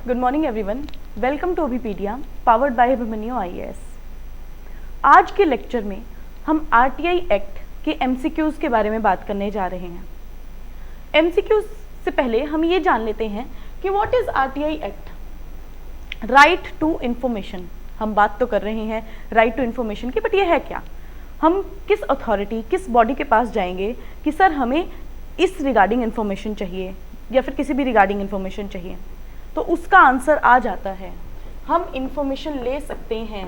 Good morning everyone, welcome to ओबीपीडिया powered by Abhimanyu IAS. आज के लेक्चर में हम आरटीआई एक्ट के एमसीक्यूज के बारे में बात करने जा रहे हैं। एमसीक्यूज से पहले हम ये जान लेते हैं कि what is RTI act. Right to information, हम बात तो कर रहे हैं राइट टू इंफॉर्मेशन की, बट ये है क्या? हम किस अथॉरिटी, किस बॉडी के पास जाएंगे कि सर हमें इस रिगार्डिंग इंफॉर्मेशन चाहिए या फिर किसी भी रिगार्डिंग इंफॉर्मेशन चाहिए, तो उसका आंसर आ जाता है हम इंफॉर्मेशन ले सकते हैं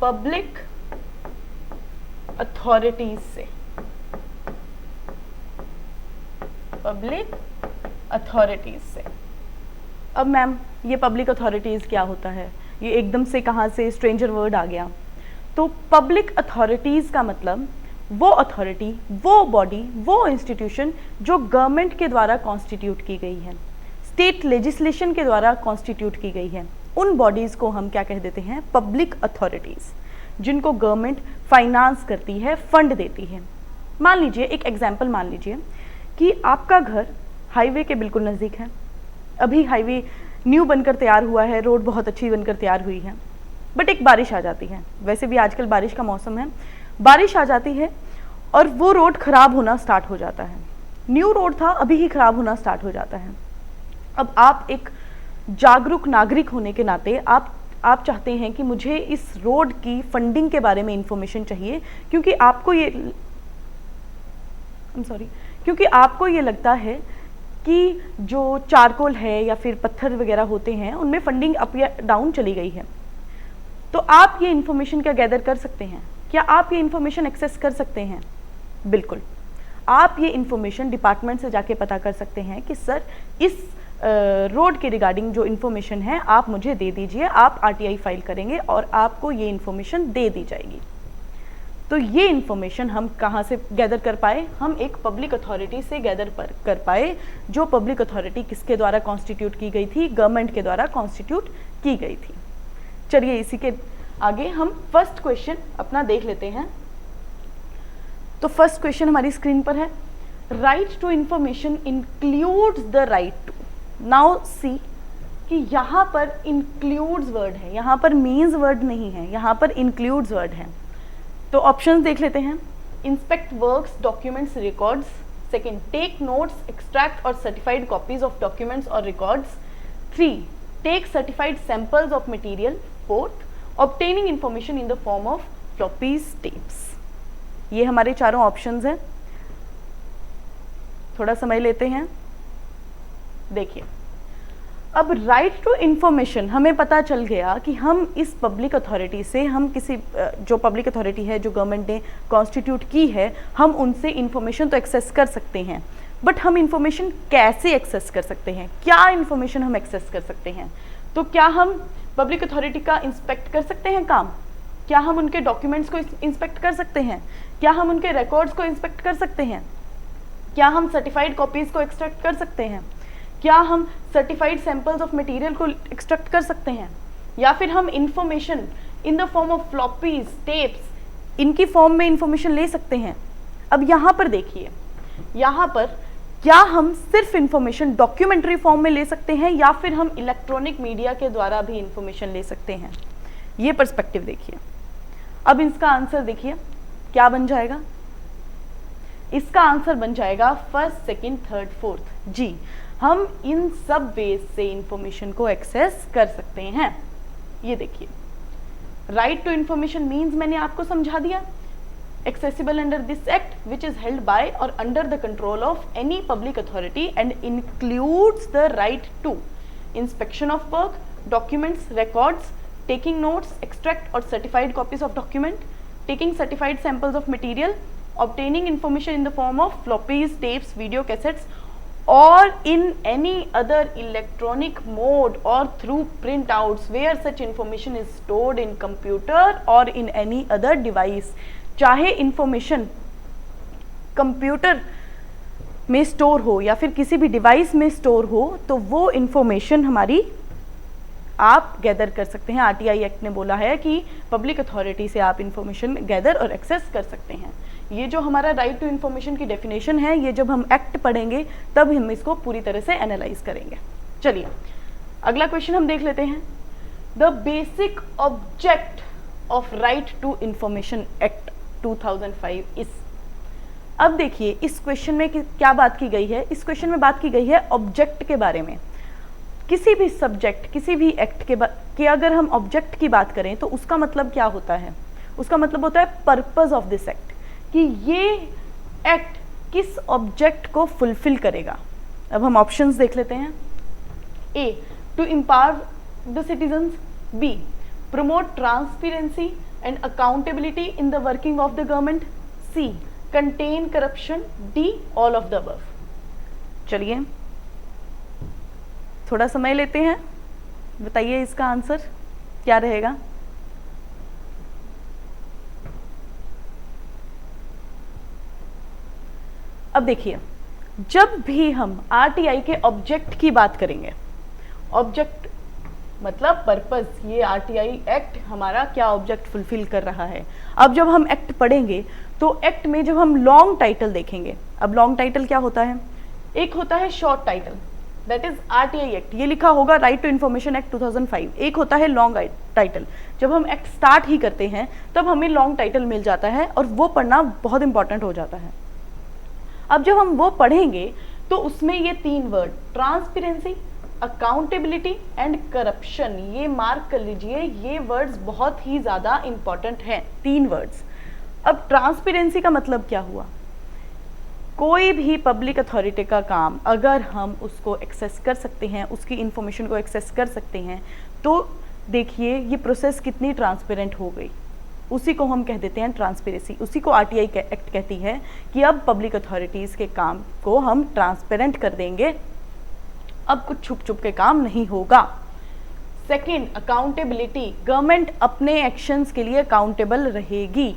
पब्लिक अथॉरिटीज से। पब्लिक अथॉरिटीज से। अब मैम ये पब्लिक अथॉरिटीज क्या होता है? ये एकदम से कहाँ से स्ट्रेंजर वर्ड आ गया? तो पब्लिक अथॉरिटीज का मतलब वो अथॉरिटी, वो बॉडी, वो इंस्टीट्यूशन जो गवर्नमेंट के द्वारा कॉन्स्टिट्यूट की गई है, स्टेट लेजिस्लेशन के द्वारा कॉन्स्टिट्यूट की गई है, उन बॉडीज को हम क्या कह देते हैं? पब्लिक अथॉरिटीज, जिनको गवर्नमेंट फाइनेंस करती है, फंड देती है। मान लीजिए, एक एग्जांपल मान लीजिए कि आपका घर हाईवे के बिल्कुल नज़दीक है। अभी हाईवे न्यू बनकर तैयार हुआ है, रोड बहुत अच्छी बनकर तैयार हुई है, बट एक बारिश आ जाती है। वैसे भी आजकल बारिश का मौसम है, बारिश आ जाती है और वो रोड खराब होना स्टार्ट हो जाता है। न्यू रोड था, अभी ही खराब होना स्टार्ट हो जाता है। अब आप एक जागरूक नागरिक होने के नाते आप चाहते हैं कि मुझे इस रोड की फंडिंग के बारे में इंफॉर्मेशन चाहिए, क्योंकि आपको ये लगता है कि जो चारकोल है या फिर पत्थर वगैरह होते हैं उनमें फंडिंग अप या डाउन चली गई है। तो आप ये इंफॉर्मेशन क्या गैदर कर सकते हैं? क्या आप ये इंफॉर्मेशन एक्सेस कर सकते हैं? बिल्कुल, आप ये इंफॉर्मेशन डिपार्टमेंट से जाके पता कर सकते हैं कि सर इस रोड के रिगार्डिंग जो इन्फॉर्मेशन है आप मुझे दे दीजिए। आप आरटीआई फाइल करेंगे और आपको ये इन्फॉर्मेशन दे दी जाएगी। तो ये इन्फॉर्मेशन हम कहाँ से गैदर कर पाए? हम एक पब्लिक अथॉरिटी से गैदर कर पाए, जो पब्लिक अथॉरिटी किसके द्वारा कॉन्स्टिट्यूट की गई थी? गवर्नमेंट के द्वारा कॉन्स्टिट्यूट की गई थी। चलिए इसी के आगे हम फर्स्ट क्वेश्चन अपना देख लेते हैं। तो फर्स्ट क्वेश्चन हमारी स्क्रीन पर है। Right to information includes the right to. Now see कि यहाँ पर इंक्लूड्स वर्ड है, यहाँ पर मीन्स वर्ड नहीं है, यहाँ पर इंक्लूड्स वर्ड है। तो ऑप्शंस देख लेते हैं। Inspect works, documents, records. Second, take notes, extract और सर्टिफाइड कॉपीज ऑफ डॉक्यूमेंट्स और records. 3, take certified samples of material. 4th, obtaining information in the form of floppies tapes. ये हमारे चारों ऑप्शंस हैं। थोड़ा समय लेते हैं। देखिए, अब राइट टू इंफॉर्मेशन हमें पता चल गया कि हम इस पब्लिक अथॉरिटी से, हम किसी जो पब्लिक अथॉरिटी है जो गवर्नमेंट ने कॉन्स्टिट्यूट की है, हम उनसे इंफॉर्मेशन तो एक्सेस कर सकते हैं, बट हम इंफॉर्मेशन कैसे एक्सेस कर सकते हैं? क्या इंफॉर्मेशन हम एक्सेस कर सकते हैं? तो क्या हम पब्लिक अथॉरिटी का इंस्पेक्ट कर सकते हैं काम? क्या हम उनके डॉक्यूमेंट्स को इंस्पेक्ट कर सकते हैं? क्या हम उनके रिकॉर्ड्स को इंस्पेक्ट कर सकते हैं? क्या हम सर्टिफाइड कॉपीज को एक्सट्रैक्ट कर सकते हैं? क्या हम सर्टिफाइड सैंपल्स ऑफ मटेरियल को एक्सट्रैक्ट कर सकते हैं? या फिर हम information in the form of floppies, tapes, इनकी फॉर्म में इंफॉर्मेशन ले सकते हैं? अब यहाँ पर देखिए, यहाँ पर क्या हम सिर्फ इंफॉर्मेशन डॉक्यूमेंट्री फॉर्म में ले सकते हैं या फिर हम इलेक्ट्रॉनिक मीडिया के द्वारा भी इंफॉर्मेशन ले सकते हैं? ये पर्सपेक्टिव देखिए। अब इसका आंसर देखिए क्या बन जाएगा। इसका आंसर बन जाएगा फर्स्ट, सेकंड, थर्ड, फोर्थ। जी, हम इन सब वेज से इंफॉर्मेशन को एक्सेस कर सकते हैं। ये देखिए, राइट टू इंफॉर्मेशन मीन्स मैंने आपको समझा दिया। accessible under this act which is held by or under the control of any public authority and includes the right to inspection of work, documents, records, taking notes, extract or certified copies of document, taking certified samples of material, obtaining information in the form of floppies, tapes, video cassettes or in any other electronic mode or through printouts where such information is stored in computer or in any other device। चाहे information computer में store हो या फिर किसी भी device में store हो, तो वो इंफॉर्मेशन हमारी आप गैदर कर सकते हैं। आरटीआई एक्ट ने बोला है कि पब्लिक अथॉरिटी से आप इंफॉर्मेशन गैदर और एक्सेस कर सकते हैं। ये जो हमारा राइट टू इंफॉर्मेशन की डेफिनेशन है, ये जब हम एक्ट पढ़ेंगे तब हम इसको पूरी तरह से एनालाइज करेंगे। चलिए अगला क्वेश्चन हम देख लेते हैं। The basic object of right to information act 2005 is. अब देखिए इस क्वेश्चन में क्या बात की गई है। इस क्वेश्चन में बात की गई है ऑब्जेक्ट के बारे में। किसी भी सब्जेक्ट, किसी भी एक्ट के अगर हम ऑब्जेक्ट की बात करें तो उसका मतलब क्या होता है? उसका मतलब होता है पर्पस ऑफ दिस एक्ट, कि ये एक्ट किस ऑब्जेक्ट को फुलफिल करेगा। अब हम ऑप्शंस देख लेते हैं। A, to empower the citizens. B, promote transparency and accountability in the working of the government. C, contain corruption. D, all of the above. चलिए थोड़ा समय लेते हैं, बताइए इसका आंसर क्या रहेगा। अब देखिए जब भी हम आरटीआई के ऑब्जेक्ट की बात करेंगे, ऑब्जेक्ट मतलब पर्पस, ये आरटीआई एक्ट हमारा क्या ऑब्जेक्ट फुलफिल कर रहा है। अब जब हम एक्ट पढ़ेंगे तो एक्ट में जब हम लॉन्ग टाइटल देखेंगे, अब लॉन्ग टाइटल क्या होता है? एक होता है short title, that is RTI act, ये लिखा होगा राइट टू इन्फॉर्मेशन एक्ट 2005। एक होता है लॉन्ग टाइटल, जब हम एक्ट स्टार्ट ही करते हैं तब हमें लॉन्ग टाइटल मिल जाता है और वो पढ़ना बहुत इंपॉर्टेंट हो जाता है। अब जब हम वो पढ़ेंगे तो उसमें ये तीन word transparency, accountability and corruption, ये मार्क कर लीजिए, ये वर्ड्स बहुत ही ज्यादा इंपॉर्टेंट हैं, तीन वर्ड्स। अब ट्रांसपेरेंसी का मतलब क्या हुआ? कोई भी पब्लिक अथॉरिटी का काम अगर हम उसको एक्सेस कर सकते हैं, उसकी इंफॉर्मेशन को एक्सेस कर सकते हैं, तो देखिए ये प्रोसेस कितनी ट्रांसपेरेंट हो गई, उसी को हम कह देते हैं ट्रांसपेरेंसी। उसी को आरटीआई एक्ट कहती है कि अब पब्लिक अथॉरिटीज़ के काम को हम ट्रांसपेरेंट कर देंगे, अब कुछ छुप छुप के काम नहीं होगा। सेकंड, अकाउंटेबिलिटी, गवर्नमेंट अपने एक्शंस के लिए अकाउंटेबल रहेगी।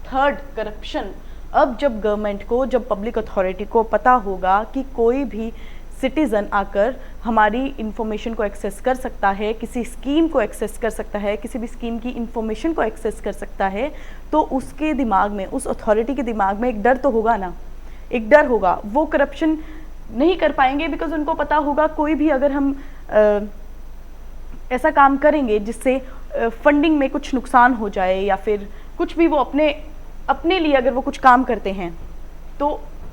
थर्ड, करप्शन, अब जब गवर्नमेंट को, जब पब्लिक अथॉरिटी को पता होगा कि कोई भी सिटीज़न आकर हमारी इंफॉर्मेशन को एक्सेस कर सकता है, किसी स्कीम को एक्सेस कर सकता है, किसी भी स्कीम की इंफॉर्मेशन को एक्सेस कर सकता है, तो उसके दिमाग में, उस अथॉरिटी के दिमाग में एक डर तो होगा ना, एक डर होगा। वो करप्शन नहीं कर पाएंगे बिकॉज उनको पता होगा कोई भी अगर हम ऐसा काम करेंगे जिससे फंडिंग में कुछ नुकसान हो जाए या फिर कुछ भी वो अपने लिए अगर वो कुछ काम करते हैं तो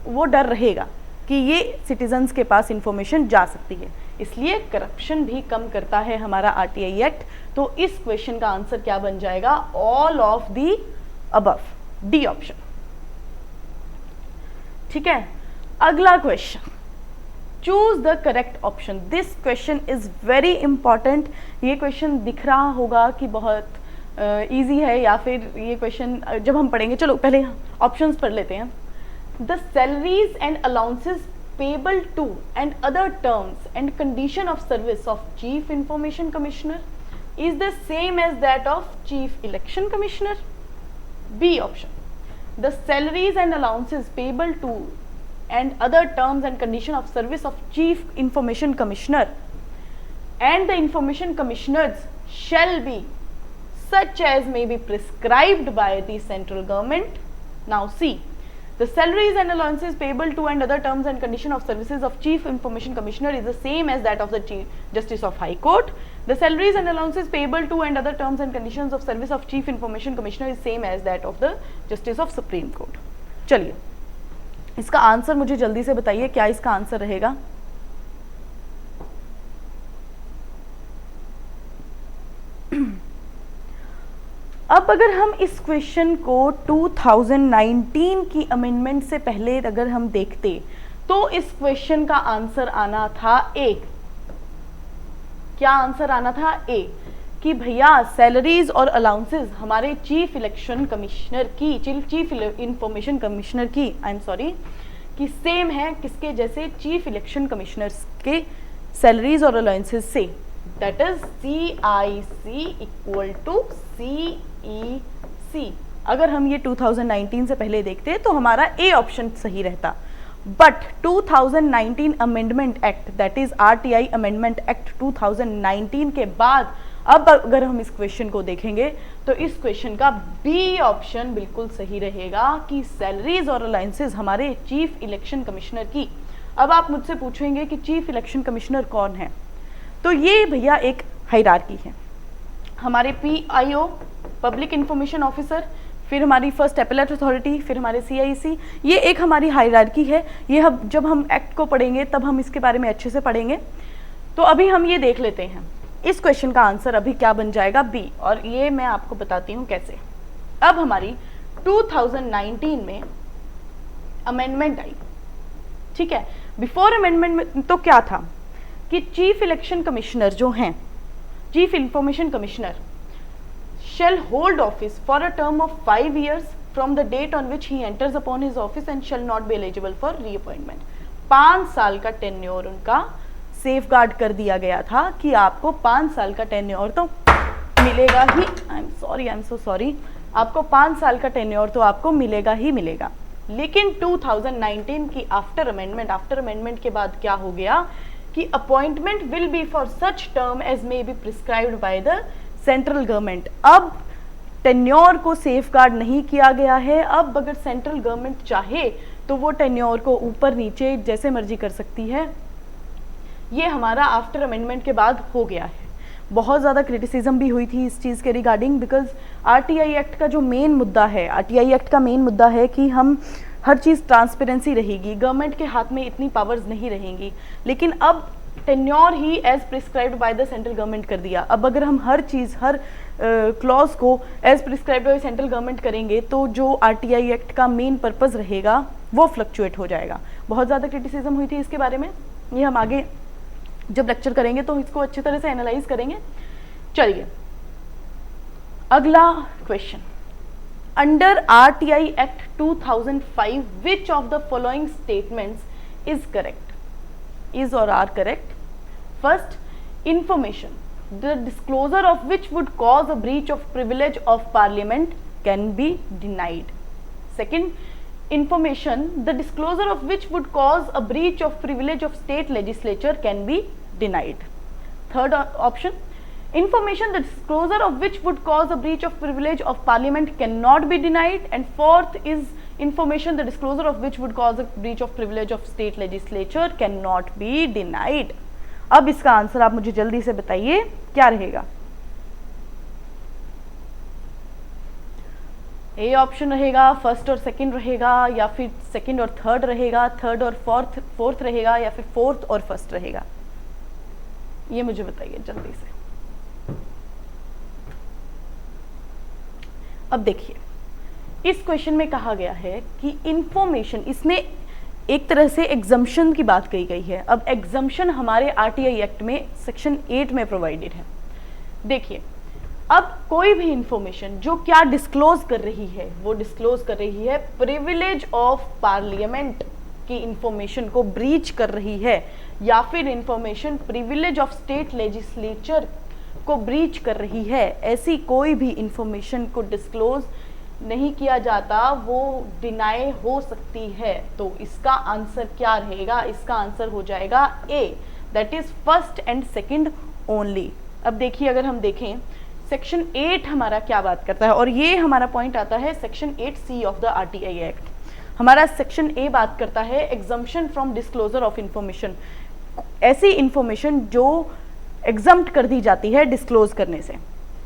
वो डर रहेगा कि ये सिटीजन्स के पास इंफॉर्मेशन जा सकती है। इसलिए करप्शन भी कम करता है हमारा आरटीआई एक्ट। तो इस क्वेश्चन का आंसर क्या बन जाएगा? All of the above, D option. ठीक है, अगला question, choose the correct option. This question is very important. ये क्वेश्चन दिख रहा होगा कि बहुत इजी है या फिर ये क्वेश्चन जब हम पढ़ेंगे, चलो पहले ऑप्शंस पढ़ लेते हैं। The salaries and allowances payable to and other terms and condition of service of Chief Information Commissioner is the same as that of Chief Election Commissioner. B option. The salaries and allowances payable to and other terms and condition of service of Chief Information Commissioner and the Information Commissioners shall be such as may be prescribed by the central government. Now C. The salaries and allowances payable to and other terms and condition of services of Chief Information Commissioner is the same as that of the Chief Justice of High Court. The salaries and allowances payable to and other terms and conditions of service of Chief Information Commissioner is same as that of the Justice of Supreme Court. चलिए इसका answer मुझे जल्दी से बताइए, क्या इसका answer रहेगा? अब अगर हम इस क्वेश्चन को 2019 की अमेंडमेंट से पहले अगर हम देखते तो इस क्वेश्चन का आंसर आना था ए। क्या आंसर आना था? ए, कि भैया सैलरीज और अलाउंसेस हमारे चीफ इलेक्शन कमिश्नर की, चीफ इंफॉर्मेशन कमिश्नर की, आई एम सॉरी, कि सेम है किसके जैसे? चीफ इलेक्शन कमिश्नर्स के सैलरीज और अलाउंसेस से, that is CIC equal to CEC। अगर हम ये 2019 से पहले देखते तो हमारा ए ऑप्शन सही रहता, but 2019 amendment act, that is RTI amendment act 2019 के बाद अब अगर हम इस क्वेश्चन को देखेंगे तो इस क्वेश्चन का बी ऑप्शन बिल्कुल सही रहेगा कि सैलरीज और अलाउंसेस हमारे चीफ इलेक्शन कमिश्नर की अब आप मुझसे पूछेंगे कि चीफ इलेक्शन कमिश्नर कौन है, तो ये भैया एक हायरार्की है। हमारे PIO पब्लिक इंफॉर्मेशन ऑफिसर, फिर हमारी फर्स्ट एपेलेट अथॉरिटी, फिर हमारे CIC, ये एक हमारी हायरार्की है। ये हम जब हम एक्ट को पढ़ेंगे तब हम इसके बारे में अच्छे से पढ़ेंगे। तो अभी हम ये देख लेते हैं, इस क्वेश्चन का आंसर अभी क्या बन जाएगा, B, और ये मैं आपको बताती हूँ कैसे। अब हमारी 2019 में अमेंडमेंट आई, ठीक है। बिफोर अमेंडमेंट में तो क्या था कि चीफ इलेक्शन कमिश्नर जो हैं, chief information commissioner shall hold office for a term of 5 years from the date on which he enters upon his office and shall not be eligible for reappointment। 5 साल का tenure उनका safeguard कर दिया गया था कि आपको 5 साल का टेन्योर तो मिलेगा ही। आई एम सो सॉरी, आपको 5 साल का टेन्योर तो आपको मिलेगा ही मिलेगा। लेकिन 2019 की आफ्टर अमेंडमेंट के बाद क्या हो गया कि appointment will be for such term as may be prescribed by the central government. अब टेन्योर को सेफगार्ड नहीं किया गया है। अब अगर सेंट्रल गवर्नमेंट चाहे तो वो टेन्योर को ऊपर नीचे जैसे मर्जी कर सकती है। ये हमारा आफ्टर अमेंडमेंट के बाद हो गया है। बहुत ज़्यादा क्रिटिसिज्म भी हुई थी इस चीज़ के रिगार्डिंग, बिकॉज RTI एक्ट का जो मेन मुद्दा है, RTI एक्ट का मेन मुद्दा है कि हम हर चीज़ ट्रांसपेरेंसी रहेगी, गवर्नमेंट के हाथ में इतनी पावर्स नहीं रहेंगी। लेकिन अब टेन्योर ही as prescribed by the central government कर दिया। अब अगर हम हर चीज़, हर क्लॉज को as prescribed by central government करेंगे तो जो RTI एक्ट का मेन पर्पज़ रहेगा वो फ्लक्चुएट हो जाएगा। बहुत ज़्यादा क्रिटिसिज्म हुई थी इसके बारे में, ये हम आगे जब लेक्चर करेंगे तो इसको अच्छी तरह से एनालाइज करेंगे। चलिए अगला question, under RTI act 2005 which of the following statements is correct, is or are correct? First, information, the disclosure of which would cause a breach of privilege of parliament can be denied. Second, information, the disclosure of which would cause a breach of privilege of state legislature can be denied. Third option, information, the disclosure of which would cause a breach of privilege of parliament cannot be denied. And fourth is information, the disclosure of which would cause a breach of privilege of state legislature cannot be denied. अब इसका answer आप मुझे जल्दी से बताइए क्या रहेगा। A option रहेगा, फर्स्ट और सेकंड रहेगा, या फिर सेकंड और थर्ड रहेगा, थर्ड और फोर्थ रहेगा, या फिर फोर्थ और फर्स्ट रहेगा, ये मुझे बताइए जल्दी से। अब देखिए इस क्वेश्चन में कहा गया है कि इंफॉर्मेशन, इसमें एक तरह से एग्जम्पशन की बात कही गई है। अब एग्जम्पशन हमारे RTI एक्ट में सेक्शन 8 में प्रोवाइडेड है। देखिए अब कोई भी इंफॉर्मेशन जो क्या डिस्क्लोज कर रही है, वो डिस्क्लोज कर रही है प्रिविलेज ऑफ पार्लियामेंट की इंफॉर्मेशन को ब्रीच कर रही है, या फिर information privilege of state legislature को ब्रीच कर रही है, ऐसी कोई भी इंफॉर्मेशन को डिस्क्लोज नहीं किया जाता, वो डिनाई हो सकती है। तो इसका आंसर क्या रहेगा? इसका आंसर हो जाएगा A, that is first and second only. अब देखिए अगर हम देखें सेक्शन 8 हमारा क्या बात करता है, और ये हमारा पॉइंट आता है section 8C of the RTI act. हमारा सेक्शन A बात करता है exemption from disclosure of information, ऐसी इंफॉर्मेशन जो एग्जम्प्ट कर दी जाती है डिस्क्लोज करने से।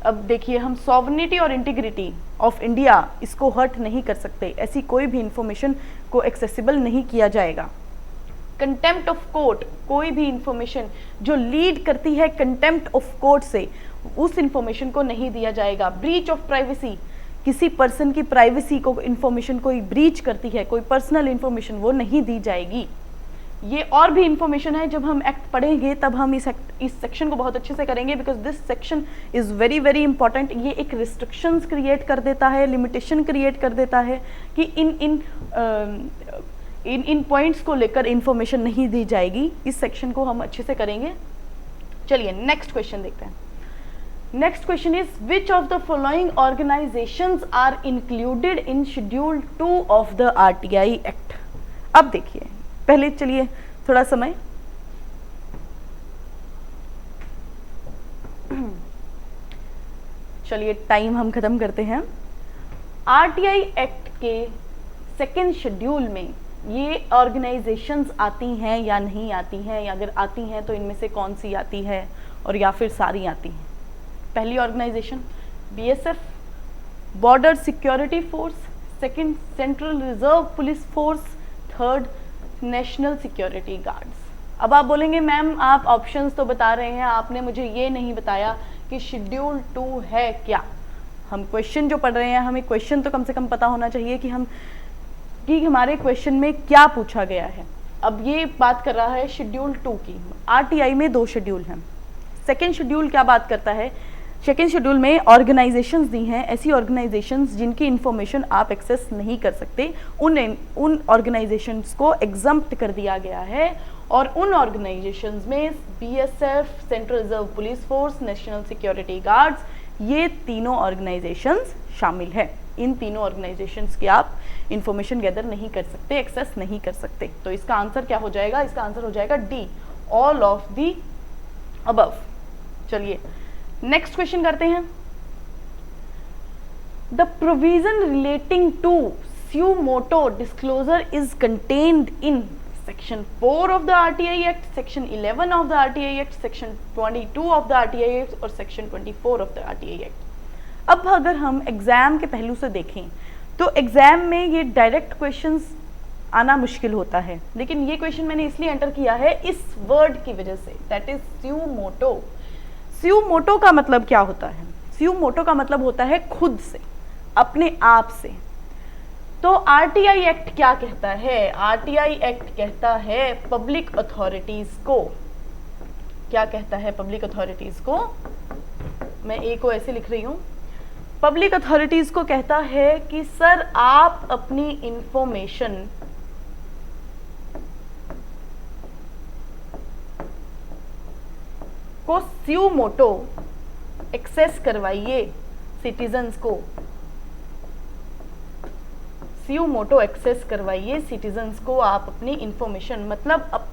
अब देखिए हम सॉवरेनिटी और इंटीग्रिटी ऑफ इंडिया इसको हर्ट नहीं कर सकते, ऐसी कोई भी इंफॉर्मेशन को एक्सेसिबल नहीं किया जाएगा। कंटेम्प्ट ऑफ कोर्ट, कोई भी इंफॉर्मेशन जो लीड करती है कंटेम्प्ट ऑफ कोर्ट से, उस इंफॉर्मेशन को नहीं दिया जाएगा। ब्रीच ऑफ प्राइवेसी, किसी पर्सन की प्राइवेसी को इंफॉर्मेशन कोई ब्रीच करती है, कोई पर्सनल इंफॉर्मेशन, वो नहीं दी जाएगी। ये और भी इंफॉर्मेशन है, जब हम एक्ट पढ़ेंगे तब हम इस सेक्शन को बहुत अच्छे से करेंगे, because this section is very very important. ये एक रिस्ट्रिक्शंस क्रिएट कर देता है, लिमिटेशन क्रिएट कर देता है कि इन पॉइंट्स को लेकर इंफॉर्मेशन नहीं दी जाएगी। इस सेक्शन को हम अच्छे से करेंगे। चलिए नेक्स्ट क्वेश्चन देखते हैं। Next question is which of the following organisations are included in schedule 2 of the RTI act. अब देखिए पहले चलिए थोड़ा समय, चलिए टाइम हम खत्म करते हैं। RTI एक्ट के सेकेंड शेड्यूल में ये ऑर्गेनाइजेशंस आती हैं या नहीं आती हैं, या अगर आती हैं तो इनमें से कौन सी आती है और या फिर सारी आती हैं। पहली organisation BSF, border security force, second central reserve police force, third national security guards. अब आप बोलेंगे मैम आप ऑप्शंस तो बता रहे हैं, आपने मुझे ये नहीं बताया कि शेड्यूल 2 है क्या। हम क्वेश्चन जो पढ़ रहे हैं, हमें क्वेश्चन तो कम से कम पता होना चाहिए कि हमारे क्वेश्चन में क्या पूछा गया है। अब ये बात कर रहा है शेड्यूल 2 की। आरटीआई में 2 शेड्यूल हैं। सेकेंड शेड्यूल क्या बात करता है, सेकेंड शेड्यूल में ऑर्गेनाइजेशंस दी हैं, ऐसी ऑर्गेनाइजेशंस जिनकी इंफॉर्मेशन आप एक्सेस नहीं कर सकते, उन ऑर्गेनाइजेशंस को एग्जम्प्ट कर दिया गया है। और उन ऑर्गेनाइजेशंस में BSF, central reserve police force, national security guards, ये तीनों ऑर्गेनाइजेशंस शामिल है। इन तीनों ऑर्गेनाइजेशंस की आप इंफॉर्मेशन गैदर नहीं कर सकते, एक्सेस नहीं कर सकते। तो इसका आंसर क्या हो जाएगा, इसका आंसर हो जाएगा D, all of the above. चलिए नेक्स्ट क्वेश्चन करते हैं। The provision relating to suo motu disclosure is contained in section 4 of the RTI act, section 11 of the RTI act, section 22 of the RTI act और section 24 of the RTI act. अब अगर हम exam के पहलू से देखें तो exam में ये डायरेक्ट क्वेश्चंस आना मुश्किल होता है, लेकिन ये क्वेश्चन मैंने इसलिए एंटर किया है इस वर्ड की वजह से, दैट इज स्यू मोटो। स्यू मोटो का मतलब क्या होता है, स्यू मोटो का मतलब होता है खुद से, अपने आप से। तो आरटीआई एक्ट क्या कहता है, आरटीआई एक्ट कहता है पब्लिक अथॉरिटीज को, क्या कहता है पब्लिक अथॉरिटीज को, मैं ए को ऐसे लिख रही हूं, पब्लिक अथॉरिटीज को कहता है कि सर आप अपनी इंफॉर्मेशन को स्यू मोटो एक्सेस करवाइए सिटीजन्स को, स्यू मोटो एक्सेस करवाइए सिटीजन्स को आप अपनी इंफॉर्मेशन, मतलब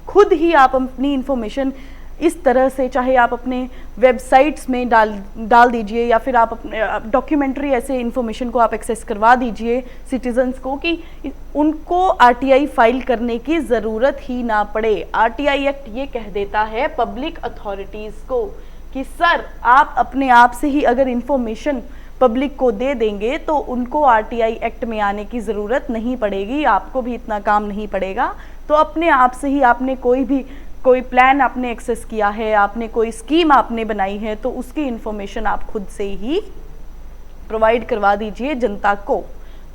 खुद ही आप अपनी इंफॉर्मेशन इस तरह से, चाहे आप अपने वेबसाइट्स में डाल दीजिए या फिर आप अपने डॉक्यूमेंट्री ऐसे इंफॉर्मेशन को आप एक्सेस करवा दीजिए सिटीजन्स को कि उनको आरटीआई फाइल करने की ज़रूरत ही ना पड़े। आरटीआई एक्ट ये कह देता है पब्लिक अथॉरिटीज़ को कि सर आप अपने आप से ही अगर इंफॉर्मेशन पब्लिक को दे देंगे तो उनको आरटीआई एक्ट में आने की ज़रूरत नहीं पड़ेगी, आपको भी इतना काम नहीं पड़ेगा। तो अपने आप से ही आपने कोई प्लान आपने एक्सेस किया है, आपने कोई स्कीम आपने बनाई है, तो उसकी इंफॉर्मेशन आप खुद से ही प्रोवाइड करवा दीजिए जनता को।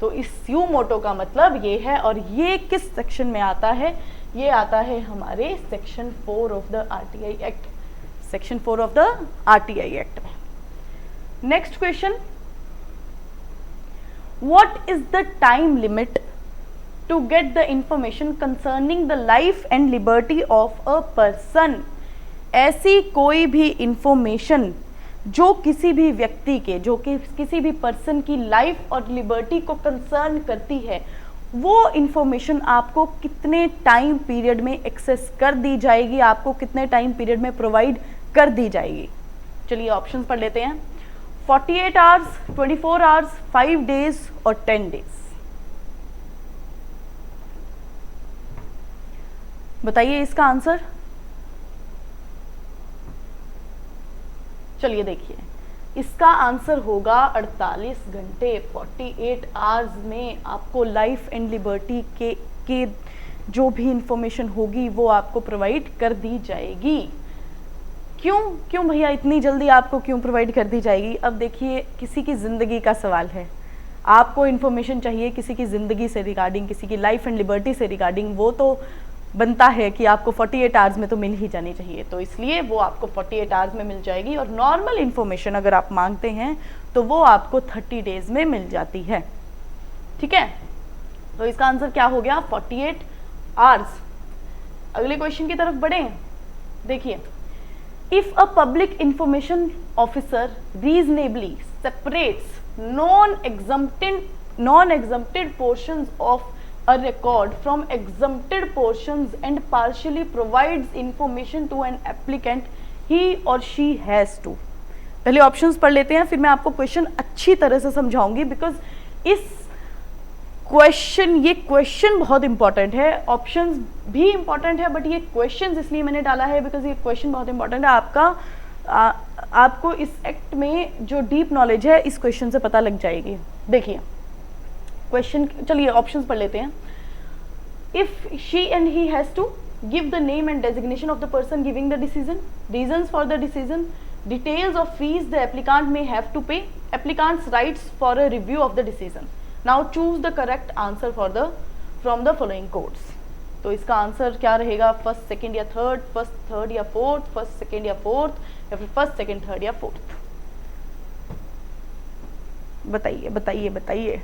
तो इस स्यू मोटो का मतलब ये है, और ये किस सेक्शन में आता है, ये आता है हमारे section 4 of the RTI act, section 4 of the RTI act में। Next question, what is the time limit to get the information concerning the life and liberty of a person। ऐसी कोई भी इंफॉर्मेशन जो किसी भी व्यक्ति के, जो कि किसी भी पर्सन की लाइफ और लिबर्टी को कंसर्न करती है, वो इंफॉर्मेशन आपको कितने टाइम पीरियड में एक्सेस कर दी जाएगी, आपको कितने टाइम पीरियड में प्रोवाइड कर दी जाएगी। चलिए ऑप्शंस पढ़ लेते हैं। 48 आवर्स, 24 आवर्स, 5 डेज और 10 डेज। बताइए इसका आंसर। चलिए देखिए, इसका आंसर होगा 48 घंटे, 48 आवर्स में आपको लाइफ एंड लिबर्टी के जो भी इंफॉर्मेशन होगी वो आपको प्रोवाइड कर दी जाएगी। क्यों भैया इतनी जल्दी आपको क्यों प्रोवाइड कर दी जाएगी? अब देखिए, किसी की ज़िंदगी का सवाल है, आपको इन्फॉर्मेशन चाहिए किसी की ज़िंदगी से रिगार्डिंग, किसी की लाइफ एंड लिबर्टी से रिगार्डिंग, वो तो बनता है कि आपको 48 आवर्स में तो मिल ही जानी चाहिए, तो इसलिए वो आपको 48 आवर्स में मिल जाएगी। और नॉर्मल इन्फॉर्मेशन अगर आप मांगते हैं तो वो आपको 30 डेज में मिल जाती है। ठीक है, तो इसका आंसर क्या हो गया? 48 आवर्स। अगले क्वेश्चन की तरफ बढ़े। देखिए, if a public information officer reasonably separates non-exempted portions of a record from exempted portions and partially provides information to an applicant, he or she has to। पहले ऑप्शंस पढ़ लेते हैं, फिर मैं आपको क्वेश्चन अच्छी तरह से समझाऊंगी, बिकॉज इस ये क्वेश्चन बहुत इंपॉर्टेंट है, ऑप्शंस भी इंपॉर्टेंट है, बट ये क्वेश्चन इसलिए मैंने डाला है बिकॉज ये क्वेश्चन बहुत इंपॉर्टेंट है। आपको इस एक्ट में जो डीप नॉलेज है इस क्वेश्चन से पता लग जाएगी। देखिए क्वेश्चन, चलिए ऑप्शंस पढ़ लेते हैं। If she and he has to give the name and designation of the person giving the decision, reasons for the decision, details of fees the applicant may have to pay, applicant's rights for a review of the decision. Now choose the correct answer from the following codes. तो इसका answer क्या रहेगा? First, second या third, first, third या fourth, first, second या fourth, या फिर first, second, third या फोर्थ? बताइए बताइए बताइए।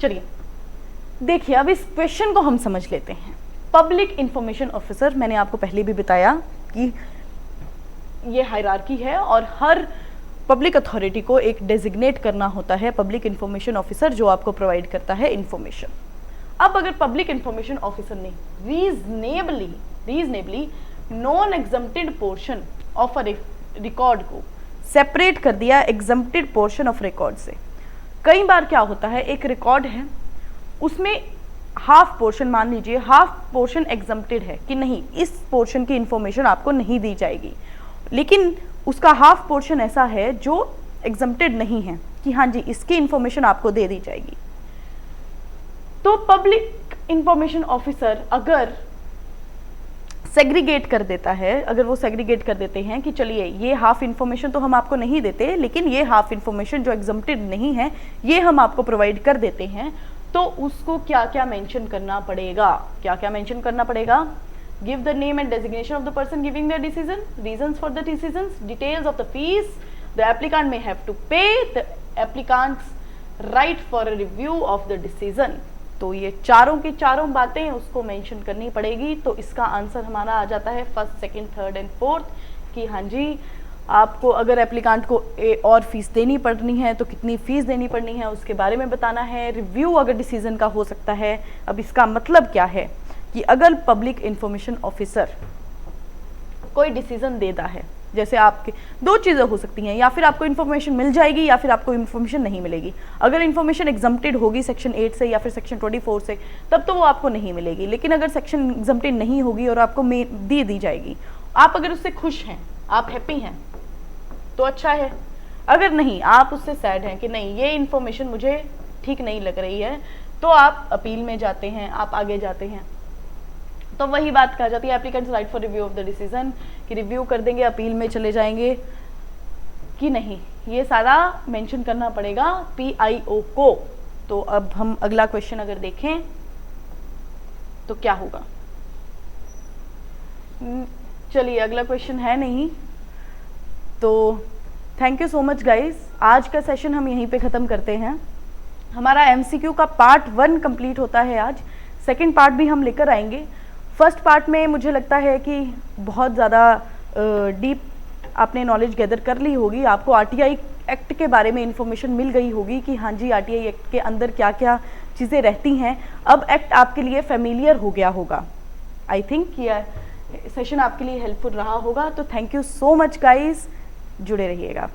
चलिए देखिए, अब इस क्वेश्चन को हम समझ लेते हैं। पब्लिक इंफॉर्मेशन ऑफिसर, मैंने आपको पहले भी बताया कि ये हायरार्की है और हर पब्लिक अथॉरिटी को एक डेजिग्नेट करना होता है पब्लिक इंफॉर्मेशन ऑफिसर, जो आपको प्रोवाइड करता है इंफॉर्मेशन। अब अगर पब्लिक इंफॉर्मेशन ऑफिसर ने reasonably non exempted portion of a record को सेपरेट कर दिया एग्जम्प्टेड पोर्शन ऑफ रिकॉर्ड से। कई बार क्या होता है, एक रिकॉर्ड है उसमें हाफ पोर्शन, मान लीजिए हाफ पोर्शन एग्जम्प्टेड है कि नहीं, इस पोर्शन की इंफॉर्मेशन आपको नहीं दी जाएगी, लेकिन उसका हाफ पोर्शन ऐसा है जो एग्जम्प्टेड नहीं है कि हाँ जी इसकी इंफॉर्मेशन आपको दे दी जाएगी। तो पब्लिक इंफॉर्मेशन ऑफिसर अगर सेग्रीगेट कर देता है, अगर वो सेग्रीगेट कर देते हैं कि चलिए ये हाफ इंफॉर्मेशन तो हम आपको नहीं देते, लेकिन ये हाफ इंफॉर्मेशन जो एग्जम्प्टेड नहीं है ये हम आपको प्रोवाइड कर देते हैं, तो उसको क्या क्या मेंशन करना पड़ेगा? क्या क्या मेंशन करना पड़ेगा? Give the name and designation of the person giving the decision, reasons for the decisions, details of the fees the applicant may have to pay, the applicant's right for a review of the decision। तो ये चारों की चारों बातें उसको mention करनी पड़ेगी। तो इसका आंसर हमारा आ जाता है first, second, third and fourth कि हाँ जी आपको अगर एप्लीकांट को और फीस देनी पड़नी है तो कितनी फीस देनी पड़नी है उसके बारे में बताना है। रिव्यू अगर डिसीजन का हो सकता है। अब इसका मतलब क्या है कि अगर पब्लिक इंफॉर्मेशन ऑफिसर कोई डिसीजन देता है, जैसे आपके दो चीज़ें हो सकती हैं, या फिर आपको इन्फॉर्मेशन मिल जाएगी या फिर आपको इन्फॉर्मेशन नहीं मिलेगी। अगर इन्फॉर्मेशन एग्जम्प्टेड होगी सेक्शन 8 से या फिर सेक्शन 24 से, तब तो वो आपको नहीं मिलेगी। लेकिन अगर सेक्शन एग्जम्प्टेड नहीं होगी और आपको दी जाएगी, आप अगर उससे खुश हैं, आप हैप्पी हैं तो अच्छा है। अगर नहीं, आप उससे सैड हैं कि नहीं ये इन्फॉर्मेशन मुझे ठीक नहीं लग रही है, तो आप अपील में जाते हैं, आप आगे जाते हैं। तो वही बात कहा जाती है applicants right for review of the decision, कि रिव्यू कर देंगे, अपील में चले जाएंगे कि नहीं, ये सारा मेंशन करना पड़ेगा पीआईओ को। तो अब हम अगला क्वेश्चन अगर देखें तो क्या होगा, चलिए अगला क्वेश्चन है नहीं। तो thank you so much guys, आज का सेशन हम यहीं पे ख़त्म करते हैं। हमारा एमसीक्यू का पार्ट 1 कंप्लीट होता है आज, सेकंड पार्ट भी हम लेकर आएंगे। फर्स्ट पार्ट में मुझे लगता है कि बहुत ज़्यादा डीप आपने नॉलेज गैदर कर ली होगी, आपको आरटीआई एक्ट के बारे में इंफॉर्मेशन मिल गई होगी कि हाँ जी आरटीआई एक्ट के अंदर क्या क्या चीज़ें रहती हैं। अब एक्ट आपके लिए फेमिलियर हो गया होगा। आई थिंक ये सेशन आपके लिए हेल्पफुल रहा होगा। तो thank you so much guys, जुड़े रहिएगा।